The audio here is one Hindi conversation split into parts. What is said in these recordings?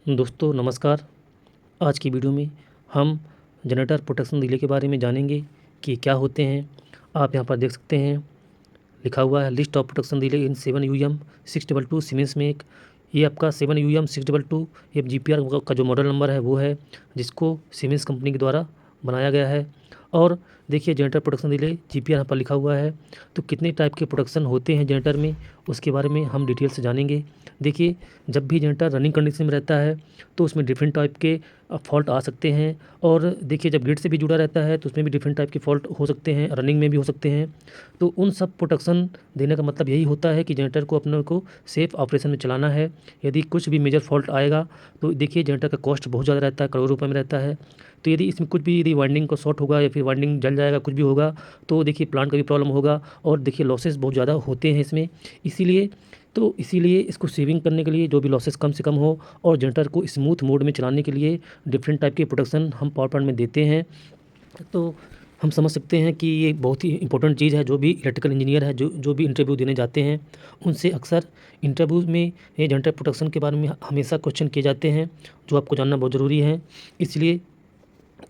दोस्तों नमस्कार। आज की वीडियो में हम जनरेटर प्रोटेक्शन रिले के बारे में जानेंगे कि क्या होते हैं। आप यहाँ पर देख सकते हैं लिखा हुआ है list of protection relay in 7UM622 siemens में एक। ये आपका 7UM622 ये GPR का जो मॉडल नंबर है वो है, जिसको सीमेंस कंपनी के द्वारा बनाया गया है। और देखिए जनरेटर प्रोटेक्शन रिले GPR यहाँ पर लिखा हुआ है। तो कितने टाइप के प्रोटेक्शन होते हैं जनरेटर में, उसके बारे में हम डिटेल से जानेंगे। देखिए जब भी जनरेटर रनिंग कंडीशन में रहता है तो उसमें डिफरेंट टाइप के फॉल्ट आ सकते हैं। और देखिए जब ग्रिड से भी जुड़ा रहता है तो उसमें भी डिफरेंट टाइप के फॉल्ट हो सकते हैं, रनिंग में भी हो सकते हैं। तो उन सब प्रोटेक्शन देने का मतलब यही होता है कि जनरेटर को अपने को सेफ़ ऑपरेशन में चलाना है। यदि कुछ भी मेजर फॉल्ट आएगा तो देखिए जनरेटर का कॉस्ट बहुत ज़्यादा रहता है, करोड़ों रुपये में रहता है। तो यदि इसमें कुछ भी यदि वाइंडिंग को शॉर्ट होगा या फिर वाइंडिंग जल जाएगा, कुछ भी होगा तो देखिए प्लांट का भी प्रॉब्लम होगा और देखिए लॉसेस बहुत ज़्यादा होते हैं इसमें। इसीलिए इसको सेविंग करने के लिए जो भी लॉसेस कम से कम हो और जनरेटर को स्मूथ मोड में चलाने के लिए डिफरेंट टाइप के प्रोटेक्शन हम पावर प्लांट में देते हैं। तो हम समझ सकते हैं कि ये बहुत ही इंपॉर्टेंट चीज़ है। जो भी इलेक्ट्रिकल इंजीनियर है, जो भी इंटरव्यू देने जाते हैं, उनसे अक्सर इंटरव्यू में ये जनरेटर प्रोटेक्शन के बारे में हमेशा क्वेश्चन किए जाते हैं, जो आपको जानना बहुत ज़रूरी है। इसलिए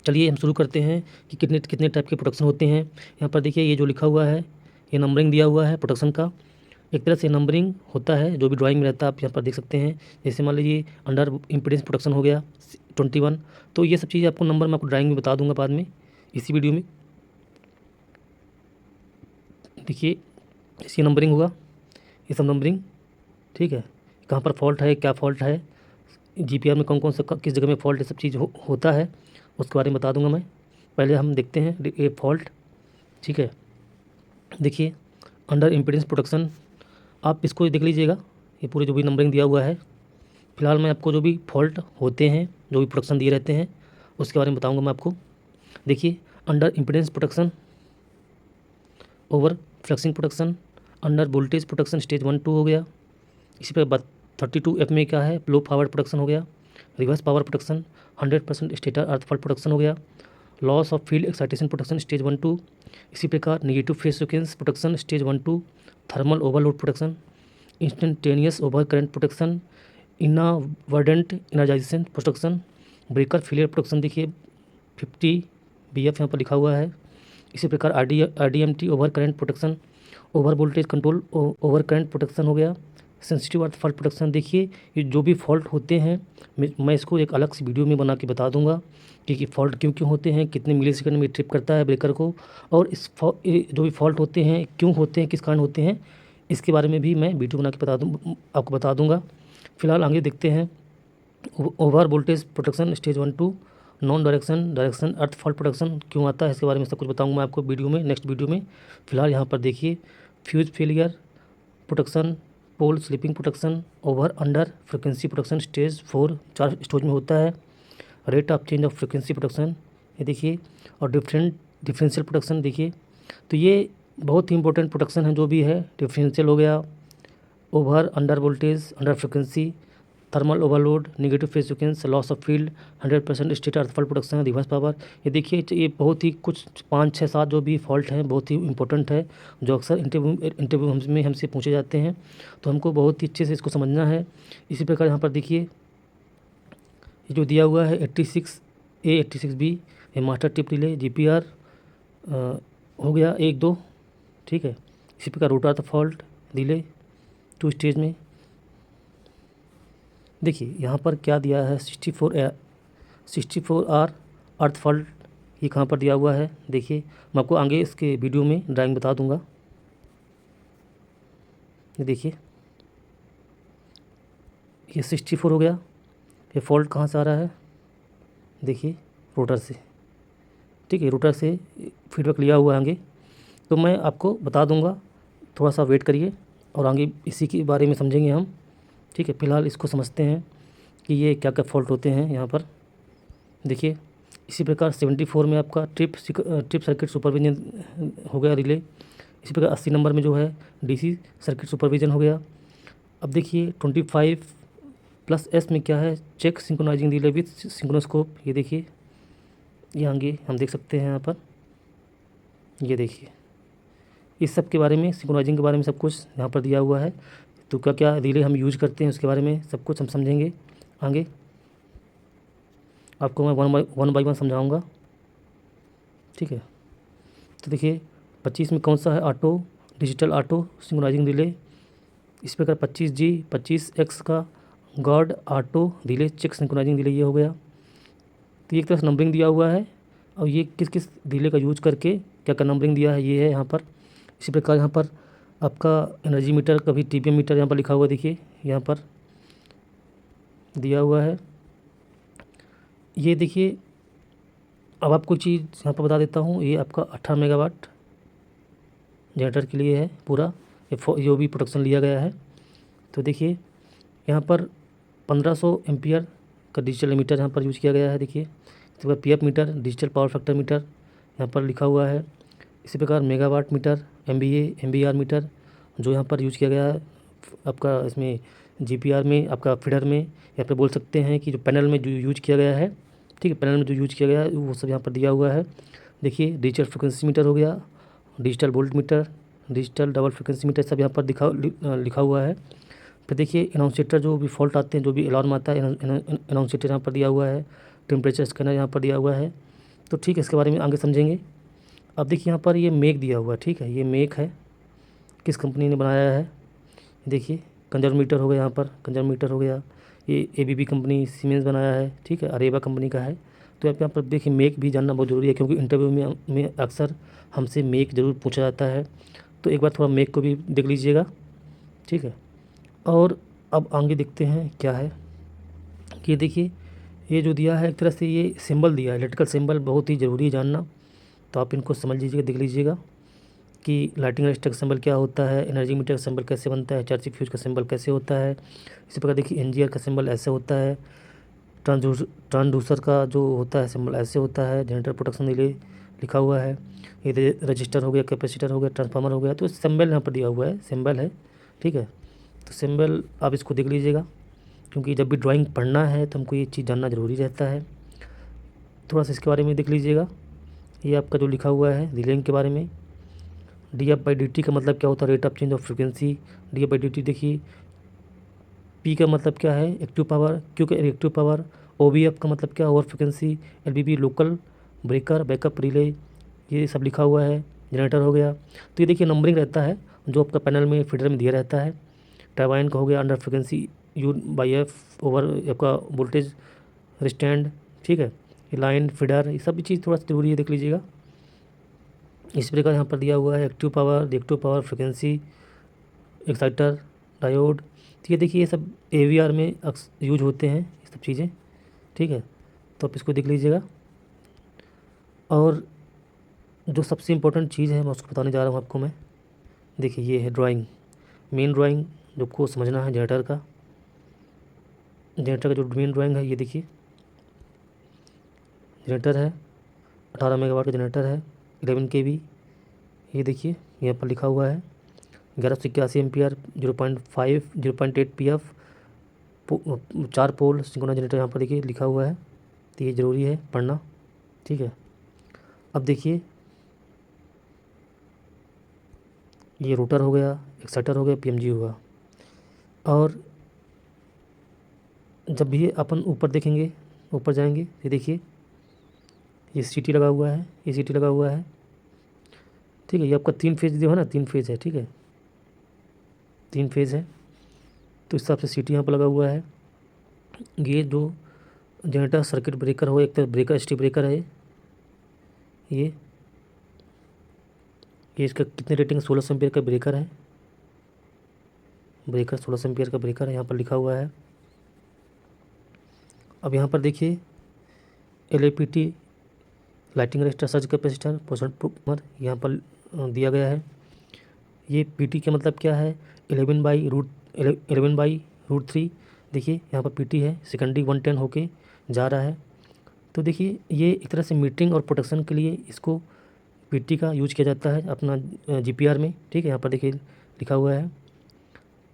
चलिए हम शुरू करते हैं कि कितने कितने टाइप के प्रोटेक्शन होते हैं। यहाँ पर देखिए ये जो लिखा हुआ है, ये नंबरिंग दिया हुआ है प्रोटेक्शन का। एक तरह से नंबरिंग होता है जो भी ड्राइंग में रहता है, आप यहाँ पर देख सकते हैं। जैसे मान लीजिए अंडर इम्पीडेंस प्रोटेक्शन हो गया 21। तो ये सब चीज़ें आपको नंबर मैं आपको ड्राइंग में बता दूंगा बाद में इसी वीडियो में। देखिए इसकी नंबरिंग होगा, ये सब नंबरिंग, ठीक है। कहाँ पर फॉल्ट है, क्या फॉल्ट है, GPR में कौन कौन सा किस जगह में फॉल्ट है, सब चीज़ होता है, उसके बारे में बता दूंगा मैं। पहले हम देखते हैं ये फॉल्ट, ठीक है। देखिए अंडर इम्पीडेंस प्रोटेक्शन, आप इसको देख लीजिएगा, ये पूरे जो भी नंबरिंग दिया हुआ है। फिलहाल मैं आपको जो भी फॉल्ट होते हैं, जो भी प्रोटेक्शन दिए रहते हैं, उसके बारे में बताऊंगा मैं आपको। देखिए under impedance protection, over fluxing protection, under voltage protection stage 1-2 हो गया। इसी पर 32F में क्या है, लो पावर प्रोटेक्शन हो गया। Reverse power protection, 100% stator earth fault protection हो गया। Loss of field excitation protection stage 1-2। इसी प्रकार negative phase sequence protection stage 1-2। Thermal overload protection, instantaneous over current protection, inadvertent energisation protection, breaker failure protection. देखिए 50 BF यहाँ पर लिखा हुआ है। इसी प्रकार RDMT over current protection, over voltage control over current protection हो गया। सेंसिटिव अर्थ फॉल्ट प्रोटेक्शन। देखिए ये जो भी फॉल्ट होते हैं मैं इसको एक अलग से वीडियो में बना के बता दूंगा कि फ़ॉल्ट क्यों क्यों होते हैं, कितने मिली सेकंड में ट्रिप करता है ब्रेकर को, और जो भी फॉल्ट होते हैं क्यों होते हैं, किस कारण होते हैं, इसके बारे में भी मैं वीडियो बना के आपको बता दूंगा। फिलहाल आगे देखते हैं over voltage protection stage 1-2। Non direction अर्थ फॉल्ट प्रोटेक्शन क्यों आता है, इसके बारे में सब कुछ बताऊंगा मैं आपको वीडियो में, नेक्स्ट वीडियो में। फिलहाल यहाँ पर देखिए fuse failure protection, pole slipping protection, over under frequency protection stage 4, 4 stage में होता है। Rate of change of frequency protection, ये देखिए, और डिफरेंशियल प्रोटेक्शन। देखिए तो ये बहुत ही इंपॉर्टेंट प्रोटेक्शन है जो भी है। डिफरेंशियल हो गया, over under voltage under frequency, thermal overload, negative phase sequence, loss of field, 100% state earth fault protection, reverse power. ये देखिए ये बहुत ही कुछ 5, 6, 7 जो भी फॉल्ट हैं बहुत ही इंपॉर्टेंट है, जो अक्सर इंटरव्यू में हमसे पूछे जाते हैं। तो हमको बहुत ही अच्छे से इसको समझना है। इसी प्रकार यहाँ पर देखिए ये जो दिया हुआ है 86A 86B, ये मास्टर टिप रिले GPR हो गया 1-2, ठीक है। इसी प्रकार रोटर अर्थ फॉल्ट रिले 2 स्टेज में। देखिए यहाँ पर क्या दिया है, 64R अर्थ फॉल्ट, ये कहाँ पर दिया हुआ है। देखिए मैं आपको आगे इसके वीडियो में ड्राइंग बता दूंगा। ये देखिए ये 64 हो गया। ये फॉल्ट कहाँ से आ रहा है, देखिए रोटर से, ठीक है, रोटर से फीडबैक लिया हुआ है आगे। तो मैं आपको बता दूंगा, थोड़ा सा वेट करिए और आगे इसी के बारे में समझेंगे हम, ठीक है। फिलहाल इसको समझते हैं कि ये क्या क्या फॉल्ट होते हैं यहाँ पर। देखिए इसी प्रकार 74 में आपका ट्रिप सर्किट सुपरविजन हो गया रिले। इसी प्रकार 80 नंबर में जो है DC सर्किट सुपरविजन हो गया। अब देखिए 25+S में क्या है, चेक सिंक्रोनाइजिंग रिले विथ सिंक्रोनोस्कोप। ये देखिए ये आगे हम देख सकते हैं यहाँ पर, ये देखिए इस सब के बारे में, सिंक्रोनाइजिंग के बारे में सब कुछ यहाँ पर दिया हुआ है। तो क्या क्या रिले हम यूज करते हैं उसके बारे में सब कुछ हम समझेंगे आगे। आपको मैं वन बाई वन समझाऊँगा, ठीक है। तो देखिए 25 में कौन सा है, auto, digital auto synchronising relay. इस प्रकार 25G 25X का गॉड auto relay check synchronising relay ये हो गया। तो ये एक तरह से नंबरिंग दिया हुआ है, और ये किस किस रिले का यूज करके क्या क्या नंबरिंग दिया है ये है यहाँ पर। इसी प्रकार यहाँ पर आपका एनर्जी मीटर का भी TPM मीटर यहाँ पर लिखा हुआ, देखिए यहाँ पर दिया हुआ है। ये देखिए अब आपको चीज़ यहाँ पर बता देता हूँ, ये आपका 18 मेगावाट जनरेटर के लिए है पूरा, ये जो भी प्रोडक्शन लिया गया है। तो देखिए यहाँ पर 1500 एम्पियर का डिजिटल मीटर यहाँ पर यूज़ किया गया है। देखिए इसके बाद PF meter, digital power factor meter यहाँ पर लिखा हुआ है। इसी प्रकार megawatt meter, MVA MVR meter जो यहाँ पर यूज़ किया गया है आपका इसमें GPR में, आपका फीडर में, या फिर बोल सकते हैं कि जो पैनल में जो यूज किया गया है, ठीक है, पैनल में जो यूज किया गया है वो सब यहाँ पर दिया हुआ है। देखिए डिजिटल फ्रिक्वेंसी मीटर हो गया, digital volt meter, digital double frequency metre सब यहाँ पर लिखा हुआ है। फिर देखिए एनाउंसिएटर जो भी फॉल्ट आते हैं, जो भी अलार्म आता है, एनाउंसिएटर यहाँ पर दिया हुआ है। टेम्परेचर स्कैनर यहाँ पर दिया हुआ है। तो ठीक है, इसके बारे में आगे समझेंगे। अब देखिए यहाँ पर ये मेक दिया हुआ है, ठीक है, ये मेक है, किस कंपनी ने बनाया है। देखिए कंजर्व मीटर हो गया, यहाँ पर कंजर्व मीटर हो गया, ये ABB कंपनी सीमेंस बनाया है, ठीक है, अरेबा कंपनी का है। तो यहाँ पर देखिए मेक भी जानना बहुत ज़रूरी है, क्योंकि इंटरव्यू में अक्सर हमसे मेक ज़रूर पूछा जाता है। तो एक बार थोड़ा मेक को भी देख लीजिएगा, ठीक है। और अब आगे देखते हैं क्या है कि देखिए ये जो दिया है एक तरह से ये सिंबल दिया है, इलेक्ट्रिकल सिंबल बहुत ही ज़रूरी है जानना। तो आप इनको समझ लीजिएगा, देख लीजिएगा कि लाइटिंग रजिस्टर का सिंबल क्या होता है, एनर्जी मीटर का सिंबल कैसे बनता है, चार्जिंग फ्यूज का सिंबल कैसे होता है। इसी प्रकार देखिए NGR का सिंबल ऐसे होता है, ट्रांसड्यूसर का जो होता है सिंबल ऐसे होता है, जनरेटर प्रोटेक्शन रिले लिखा हुआ है, ये रजिस्टर हो गया, कैपेसिटर हो गया, ट्रांसफार्मर हो गया। तो सिंबल यहाँ पर दिया हुआ है, सिंबल है, ठीक है। तो सिंबल आप इसको देख लीजिएगा, क्योंकि जब भी ड्राइंग पढ़ना है तो हमको ये चीज़ जानना ज़रूरी रहता है। थोड़ा सा इसके बारे में देख लीजिएगा, ये आपका जो लिखा हुआ है रिलेइंग के बारे में। dF/dt का मतलब क्या होता है, rate of change of frequency. dF/dt देखिए P का मतलब क्या है, एक्टिव पावर, Q का रिएक्टिव पावर, OVF का मतलब क्या, over frequency, LBB local breaker backup relay, ये सब लिखा हुआ है। जनरेटर हो गया। तो ये देखिए नंबरिंग रहता है जो आपका पैनल में फीडर में दिया रहता है। टरबाइन का हो गया, अंडर फ्रिक्वेंसी U/F, ओवर आपका वोल्टेज रिस्टैंड, ठीक है, ये लाइन फीडर, ये सब चीज़ थोड़ा सा जरूरी है, देख लीजिएगा। इस प्रकार यहाँ पर दिया हुआ है active power, reactive power, frequency, exciter, diode. तो ये देखिए ये सब AVR में यूज होते हैं ये सब चीज़ें, ठीक है। तो आप इसको देख लीजिएगा। और जो सबसे इम्पोर्टेंट चीज़ है मैं उसको बताने जा रहा हूँ आपको मैं। देखिए ये है ड्राइंग, मेन ड्राइंग जो आपको समझना है जनरेटर का। जनरेटर का जो मेन ड्राइंग है ये देखिए, जनरेटर है 18 मेगावाट का जनरेटर है, 11 kV। ये देखिए यहाँ पर लिखा हुआ है 1181 एम्पियर, 0.5 0.8 PF, 4 पोल सिंक्रोनाइज जनरेटर यहाँ पर देखिए लिखा हुआ है। तो ये ज़रूरी है पढ़ना, ठीक है। अब देखिए ये रोटर हो गया, एक्साइटर हो गया, PMG हुआ। और जब भी अपन ऊपर देखेंगे, ऊपर जाएंगे, ये देखिए ये CT लगा हुआ है, ये CT लगा हुआ है, ठीक है। ये आपका 3 फेज जो है ना, 3 फेज है, ठीक है, 3 फेज है। तो इस हिसाब से CT यहाँ पर लगा हुआ है। ये जो जनरेटर सर्किट ब्रेकर हो, एक तरह ब्रेकर ST ब्रेकर है ये इसका कितने रेटिंग 1600 एम्पियर का ब्रेकर है, ब्रेकर 1600 एम्पियर का ब्रेकर है, यहाँ पर लिखा हुआ है। अब यहाँ पर देखिए LAPT lighting register surge capacitor % यहाँ पर दिया गया है। ये PT का मतलब क्या है, 11/√3। देखिए यहाँ पर PT है, सेकेंडरी 110 होके जा रहा है। तो देखिए ये एक तरह से मीटरिंग और प्रोटेक्शन के लिए इसको PT का यूज किया जाता है अपना GPR में, ठीक है। यहाँ पर देखिए लिखा हुआ है।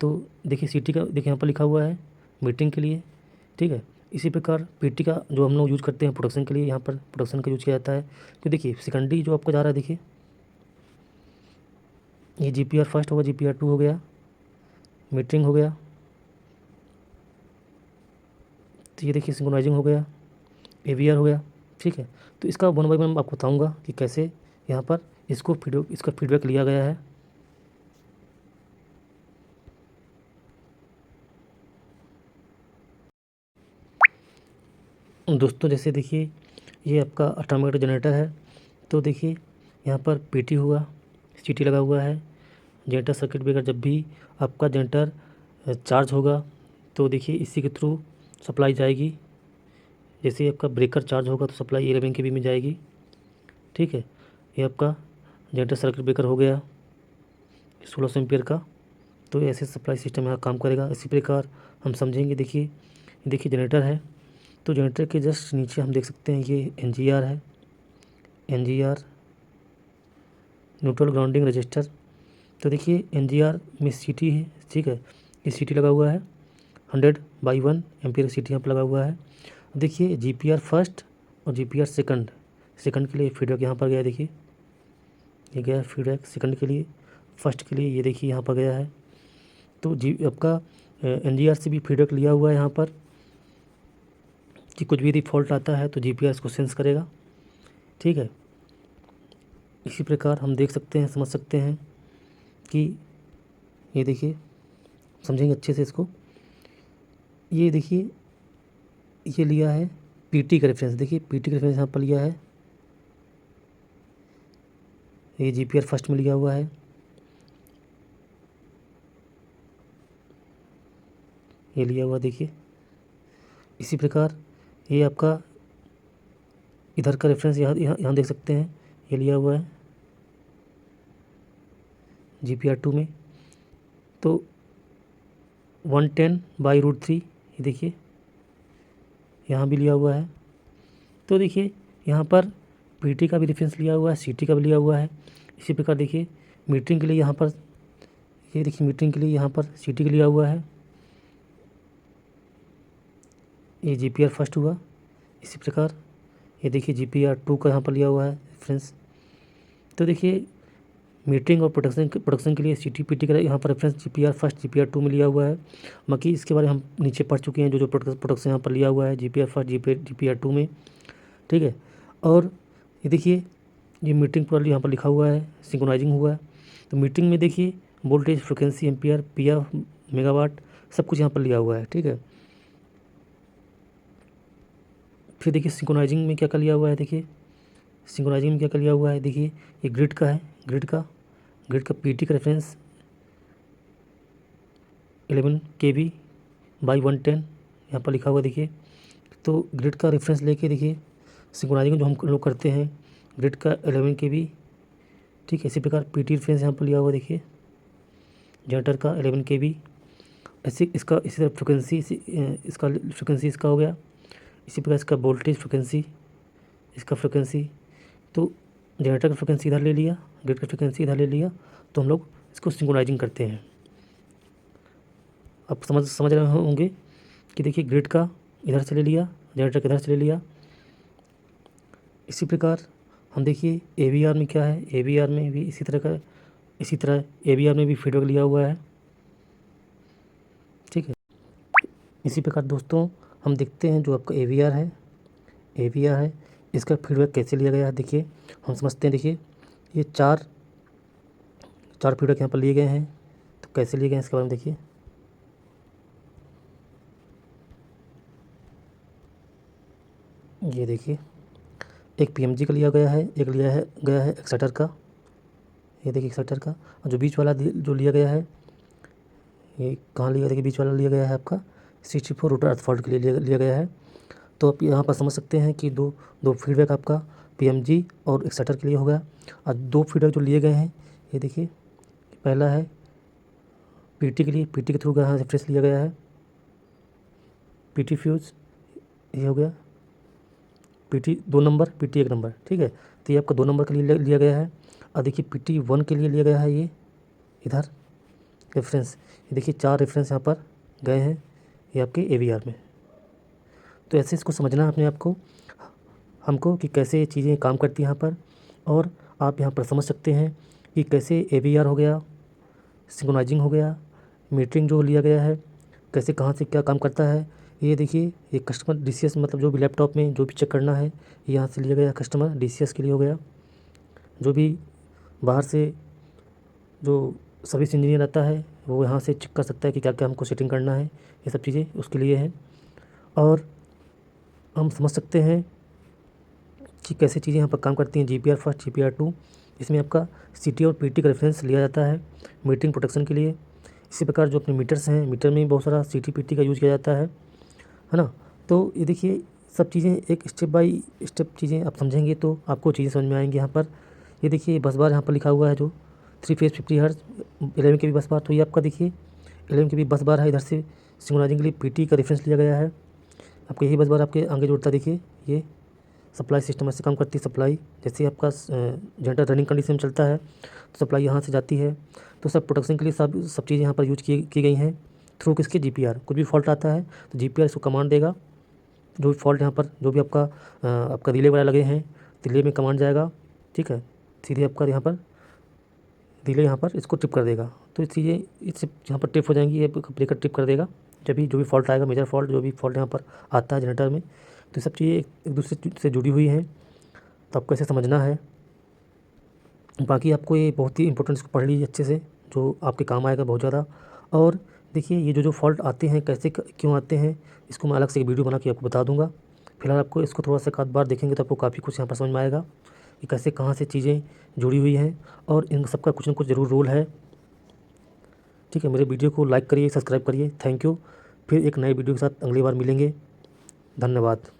तो देखिए CT का देखिए यहाँ पर लिखा हुआ है मीटरिंग के लिए, ठीक है। इसी प्रकार PT का जो हम लोग यूज़ करते हैं प्रोडक्शन के लिए, यहाँ पर प्रोडक्शन का यूज़ किया जाता है। तो देखिए सेकेंडरी जो आपको जा रहा है, देखिए ये GPR फर्स्ट होगा, GPR 2 हो गया, मीटरिंग हो गया। तो ये देखिए सिंक्रोनाइजिंग हो गया, AVR हो गया। ठीक है, तो इसका वन बाय वन आपको बताऊँगा कि कैसे यहाँ पर इसका फीडबैक लिया गया है। दोस्तों जैसे देखिए ये आपका ऑटोमेटिक जनरेटर है, तो देखिए यहाँ पर PT हुआ, CT लगा हुआ है। जनरेटर सर्किट ब्रेकर, जब भी आपका जनरेटर चार्ज होगा तो देखिए इसी के थ्रू सप्लाई जाएगी। जैसे आपका ब्रेकर चार्ज होगा तो सप्लाई 11 kV में जाएगी। ठीक है, ये आपका जनरेटर सर्किट ब्रेकर हो गया 1600 एम्पियर का। तो ऐसे सप्लाई सिस्टम यहाँ काम करेगा। इसी प्रकार हम समझेंगे। देखिए जनरेटर है, तो जनरेटर के जस्ट नीचे हम देख सकते हैं ये NGR है, NGR न्यूट्रल ग्राउंडिंग रजिस्टर। तो देखिए NGR में CT है। ठीक है, ये CT लगा हुआ है 100/1 एम्पियर CT यहाँ पर लगा हुआ है। देखिए GPR फर्स्ट और GPR सेकंड के लिए फीडबैक यहाँ पर गया। देखिए ये गया फीडबैक सेकंड के लिए, फर्स्ट के लिए ये देखिए यहाँ पर गया है। तो आपका NGR से भी फीडबैक लिया हुआ है यहाँ पर कि कुछ भी यदि फॉल्ट आता है तो GPR इसको सेंस करेगा। ठीक है, इसी प्रकार हम देख सकते हैं, समझ सकते हैं कि ये देखिए, समझेंगे अच्छे से इसको। ये देखिए ये लिया है PT का रेफरेंस। देखिए PT का रेफरेंस यहाँ पर लिया है, ये GPR फर्स्ट में लिया हुआ है। ये लिया हुआ देखिए। इसी प्रकार ये आपका इधर का रेफरेंस यहाँ देख सकते हैं, ये लिया हुआ है GPR 2 में। तो 110/√3 ये देखिए यहाँ भी लिया हुआ है। तो देखिए यहाँ पर PT का भी रेफरेंस लिया हुआ है, CT का भी लिया हुआ है। इसी प्रकार देखिए मीटरिंग के लिए यहाँ पर, ये देखिए मीटरिंग के लिए यहाँ पर CT का लिया हुआ है, ये GPR फर्स्ट हुआ। इसी प्रकार ये देखिए GPR 2 का यहाँ पर लिया हुआ है रेफरेंस। तो देखिए मीटरिंग और प्रोडक्शन के लिए CT PT का यहाँ पर रेफरेंस GPR फर्स्ट GPR 2 में लिया हुआ है। बाकी इसके बारे में हम नीचे पढ़ चुके हैं, जो प्रोडक्शन यहाँ पर लिया हुआ है GPR फर्स्ट GPR 2 में। ठीक है, और ये देखिए ये मीटरिंग पूरा यहाँ पर लिखा हुआ है, सिंक्रोनाइजिंग हुआ है। तो मीटरिंग में देखिए voltage, frequency, ampere, PR, megawatt सब कुछ यहाँ पर लिया हुआ है। ठीक है, फिर देखिए सिंक्रोनाइजिंग में क्या क्या लिया हुआ है। देखिए सिंक्रोनाइजिंग में क्या क्या लिया हुआ है। देखिए ये ग्रिड का है, ग्रिड का PT का रेफरेंस 11 kV/110 यहाँ पर लिखा हुआ। देखिए तो ग्रिड का रेफरेंस लेके देखिए सिंक्रोनाइजिंग जो हम लोग करते हैं, ग्रिड का 11 kV। ठीक है, इसी प्रकार PT रेफरेंस यहाँ पर लिया हुआ। देखिए जनरेटर का 11 kV। इसी तरह फ्रिक्वेंसी, इसका फ्रिक्वेंसी इसका हो गया। इसी प्रकार इसका वोल्टेज, फ्रिक्वेंसी, इसका फ्रिक्वेंसी। तो जनरेटर का फ्रिक्वेंसी इधर ले लिया, ग्रिड का फ्रिक्वेंसी इधर ले लिया, तो हम लोग इसको सिंक्रोनाइजिंग करते हैं। आप समझ रहे होंगे कि देखिए ग्रिड का इधर से ले लिया, जनरेटर का इधर से ले लिया। इसी प्रकार हम देखिए AVR में क्या है, AVR में भी इसी तरह AVR में भी फीडबैक लिया हुआ है। ठीक है, इसी प्रकार दोस्तों हम देखते हैं जो आपका AVR है इसका फीडबैक कैसे लिया गया है। देखिए हम समझते हैं। देखिए ये चार फीडबैक यहाँ पर लिए गए हैं, तो कैसे लिए गए हैं इसके बारे में देखिए। ये देखिए एक PMG का लिया गया है, एक गया है एक्साइटर का। ये देखिए एक्साइटर का, और जो बीच वाला जो लिया गया है, ये कहाँ लिया, देखिए बीच वाला लिया गया है आपका 64 रोटर अर्थ फॉल्ट के लिए लिया गया है। तो आप यहाँ पर समझ सकते हैं कि दो फीडबैक आपका PMG और एक्साइटर के लिए हो गया। और दो फीडबैक जो लिए गए हैं, ये देखिए पहला है PT के लिए, PT के थ्रू यहाँ रेफरेंस लिया गया है, PT फ्यूज़ ये हो गया, PT 2 नंबर, PT 1 नंबर। ठीक है, तो ये आपका 2 नंबर के लिए लिया गया है। और देखिए PT 1 के लिए लिया गया है, ये इधर रेफरेंस। ये देखिए 4 रेफरेंस यहाँ पर गए हैं, ये आपके AVR में। तो ऐसे इसको समझना है अपने आप को, हमको, कि कैसे ये चीज़ें काम करती हैं यहाँ पर। और आप यहाँ पर समझ सकते हैं कि कैसे AVR हो गया, सिंक्रोनाइजिंग हो गया, मीटरिंग जो लिया गया है, कैसे कहाँ से क्या काम करता है, ये देखिए, ये कस्टमर DCS मतलब जो भी लैपटॉप में जो भी चेक करना है ये यहाँ से लिया गया कस्टमर DCS के लिए हो गया। जो भी बाहर से जो सर्विस इंजीनियर आता है वो यहाँ से चेक कर सकता है कि क्या क्या हमको सेटिंग करना है, ये सब चीज़ें उसके लिए है। और हम समझ सकते हैं कि कैसे चीज़ें यहाँ पर काम करती हैं। GPR फर्स्ट, GPR 2, इसमें आपका CT और PT का रेफरेंस लिया जाता है मीटरिंग प्रोटेक्शन के लिए। इसी प्रकार जो अपने मीटर्स हैं, मीटर में बहुत सारा CT PT का यूज़ किया जाता है ना। तो ये देखिए, सब चीज़ें एक स्टेप बाय स्टेप चीज़ें आप समझेंगे तो आपको चीज़ें समझ में आएंगी। यहाँ पर ये देखिए, बस बार यहाँ पर लिखा हुआ है जो 3 फेज 50 हर्ट्ज 11 के भी बस बार। तो ये आपका देखिए 11 के भी बस बार है। इधर से सिंक्रोनाइजिंग के लिए PT का रेफरेंस लिया गया है। आपको यही बस बार आपके आगे जोड़ता है। देखिए ये सप्लाई सिस्टम ऐसे काम करती है। सप्लाई जैसे आपका जनरेटर रनिंग कंडीशन में चलता है तो सप्लाई यहाँ से जाती है। तो सब प्रोटेक्शन के लिए सब चीज़ें यहाँ पर यूज की गई हैं थ्रू किसके GPR। कुछ भी फॉल्ट आता है तो GPR इसको कमांड देगा। जो भी फॉल्ट यहाँ पर जो भी आपका रिले वगैरह लगे हैं, रिले में कमांड जाएगा, ठीक है। सीधे आपका यहाँ पर रिले यहाँ पर इसको ट्रिप कर देगा। तो ये चीज़ें इससे यहाँ पर ट्रिप हो जाएंगी। ये ब्रेकर ट्रिप कर देगा जब भी जो भी फॉल्ट आएगा, मेजर फॉल्ट जो भी फॉल्ट यहाँ पर आता है जनरेटर में। तो सब चीज़ें एक दूसरे से जुड़ी हुई हैं, तो आपको ऐसे समझना है। बाकी आपको ये बहुत ही इंपॉर्टेंट, इसको पढ़ लीजिए अच्छे से, जो आपके काम आएगा बहुत ज़्यादा। और देखिए ये जो फॉल्ट आते हैं कैसे क्यों आते हैं, इसको मैं अलग से एक वीडियो बना के आपको बता दूंगा। फिलहाल आपको इसको थोड़ा सा एक आध बार देखेंगे तो आपको काफ़ी कुछ यहाँ पर समझ में आएगा कि कैसे कहाँ से चीज़ें जुड़ी हुई हैं और इन सबका कुछ ना कुछ ज़रूर रोल है। ठीक है, मेरे वीडियो को लाइक करिए, सब्सक्राइब करिए। Thank you. फिर एक नए वीडियो के साथ अगली बार मिलेंगे। धन्यवाद।